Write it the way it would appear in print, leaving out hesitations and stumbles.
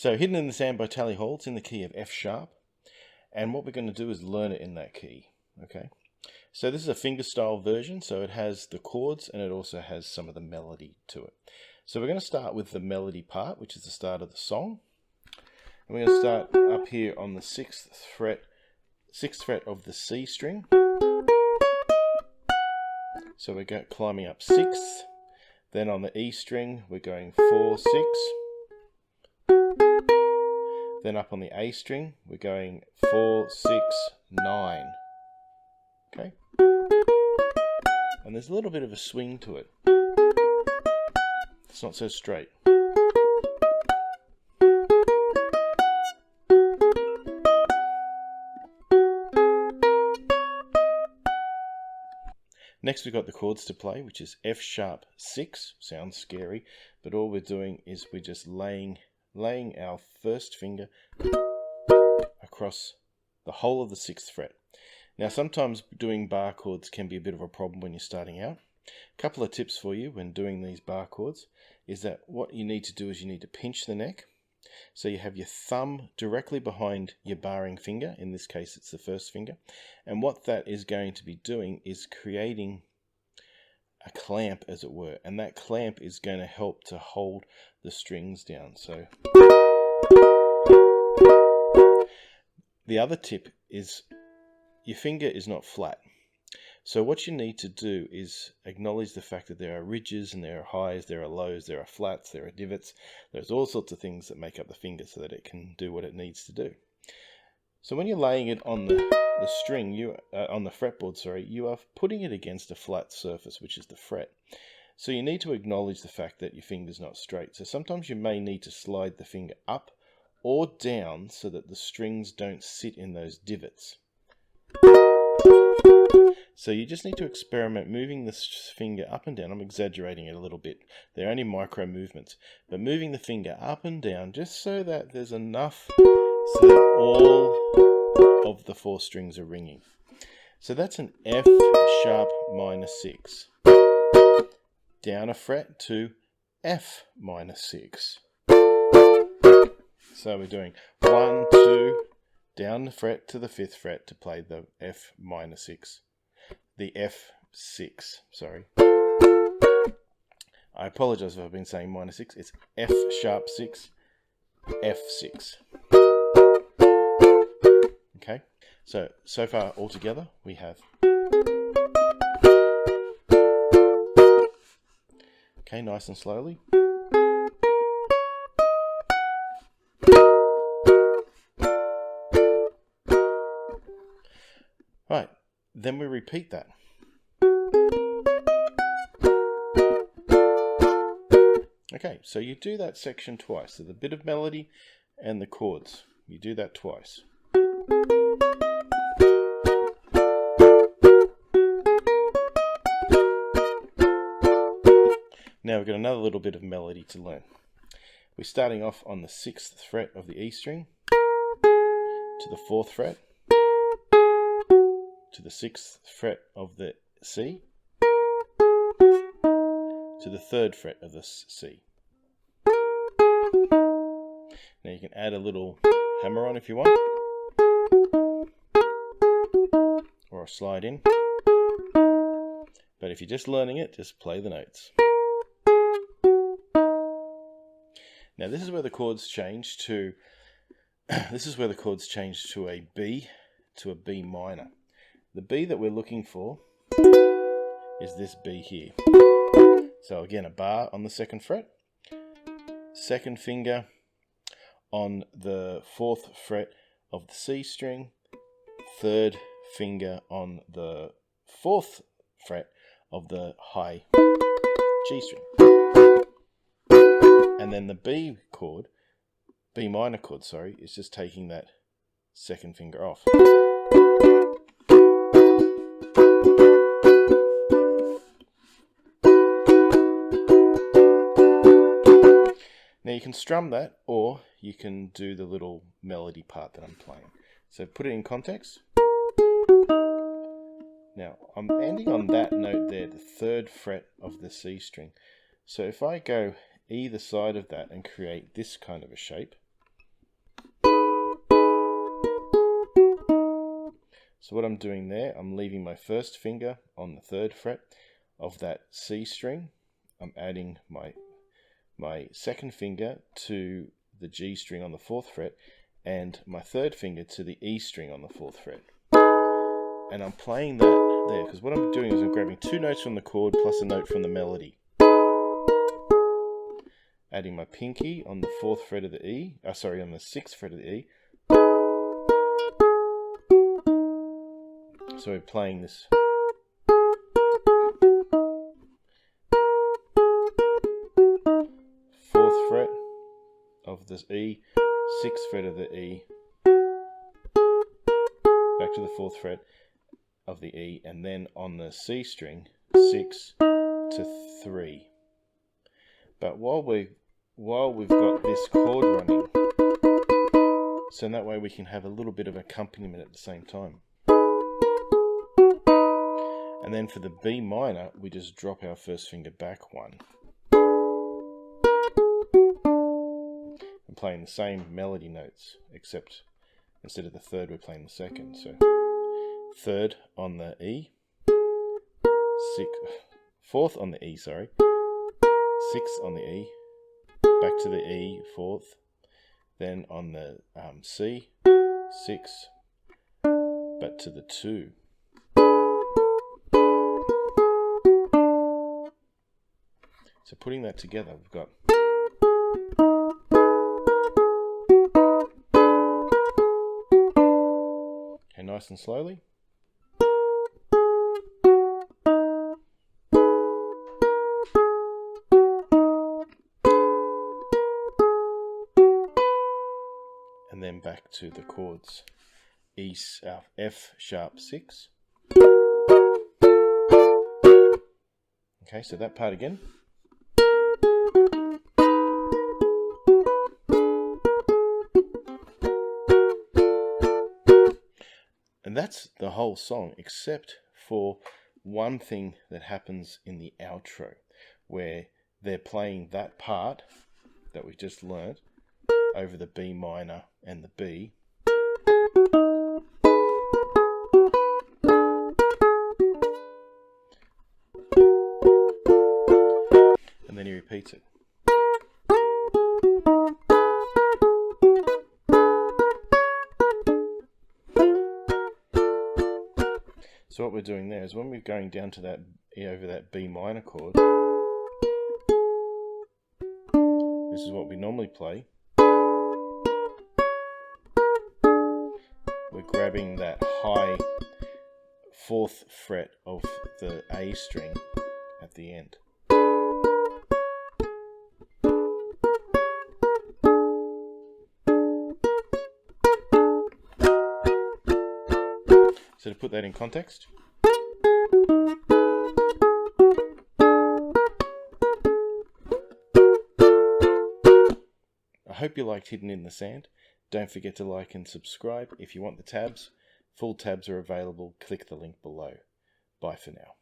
So Hidden in the Sand by Tally Hall, it's in the key of F sharp. And what we're going to do is learn it in that key. Okay. So this is a fingerstyle version, so it has the chords and it also has some of the melody to it. So we're going to start with the melody part, which is the start of the song. And we're going to start up here on the sixth fret of the C string. So we're climbing up 6th. Then on the E string, we're going 4, 6. Then up on the A string, we're going 4, 6, 9. Okay? And there's a little bit of a swing to it. It's not so straight. Next we've got the chords to play, which is F sharp 6. Sounds scary, but all we're doing is we're just laying our first finger across the whole of the 6th fret. Now sometimes doing bar chords can be a bit of a problem when you're starting out. A couple of tips for you when doing these bar chords is that what you need to do is you need to pinch the neck. So you have your thumb directly behind your barring finger. In this case it's the first finger. And what that is going to be doing is creating a clamp, as it were. And that clamp is going to help to hold the strings down. So the other tip is your finger is not flat. So what you need to do is acknowledge the fact that there are ridges and there are highs, there are lows, there are flats, there are divots. There's all sorts of things that make up the finger so that it can do what it needs to do. So when you're laying it on the string, on the fretboard, sorry, you are putting it against a flat surface, which is the fret. So you need to acknowledge the fact that your finger's not straight. So sometimes you may need to slide the finger up or down so that the strings don't sit in those divots. So you just need to experiment moving this finger up and down. I'm exaggerating it a little bit. They're only micro movements. But moving the finger up and down just so that there's enough so that all of the 4 strings are ringing. So that's an F sharp minor 6. Down a fret to F minor 6. So we're doing 1, 2, down the fret to the 5th fret to play the F minor 6. The F6, sorry. I apologize if I've been saying minor 6. It's F sharp 6, F6. Okay, so far all together we have. Okay, nice and slowly. Right, then we repeat that. Okay, so you do that section twice. So the bit of melody and the chords. You do that twice. Now we've got another little bit of melody to learn. We're starting off on the 6th fret of the E string to the 4th fret to the 6th fret of the C to the 3rd fret of the C. Now you can add a little hammer on if you want, or a slide in, but if you're just learning it, just play the notes. Now this is where the chords change to a B minor. The B that we're looking for is this B here. So again, a bar on the 2nd fret, 2nd finger on the 4th fret of the C string, 3rd finger on the 4th fret of the high G string. And then the B minor chord, is just taking that 2nd finger off. Now you can strum that, or you can do the little melody part that I'm playing. So put it in context. Now I'm ending on that note there, the 3rd fret of the C string. So if I go either side of that and create this kind of a shape, So what I'm doing there, I'm leaving my first finger on the 3rd fret of that C string. I'm adding my 2nd finger to the G string on the 4th fret, and my 3rd finger to the E string on the 4th fret. And I'm playing that there, because what I'm doing is I'm grabbing 2 notes from the chord plus a note from the melody. Adding my pinky on the 4th fret of the E, on the 6th fret of the E. So we're playing this. 4th fret of this E, 6th fret of the E, back to the 4th fret of the E, and then on the C string, 6 to 3. But while we've got this chord running, so that way we can have a little bit of accompaniment at the same time. And then for the B minor, we just drop our first finger back 1. And playing the same melody notes, except instead of the 3rd, we're playing the 2nd. So 3rd on the E, 4th on the E, 6th on the E, back to the E, 4th, then on the C, 6, but to the 2. So putting that together, we've got okay, nice and slowly. And then back to the chords F sharp 6. Okay, so that part again. And that's the whole song, except for one thing that happens in the outro, where they're playing that part that we just learnt over the B minor and the B. And then he repeats it. So what we're doing there is when we're going down to that over that B minor chord, this is what we normally play. We're grabbing that high 4th fret of the A string at the end. So to put that in context, I hope you liked Hidden in the Sand. Don't forget to like and subscribe. If you want the tabs, full tabs are available. Click the link below. Bye for now.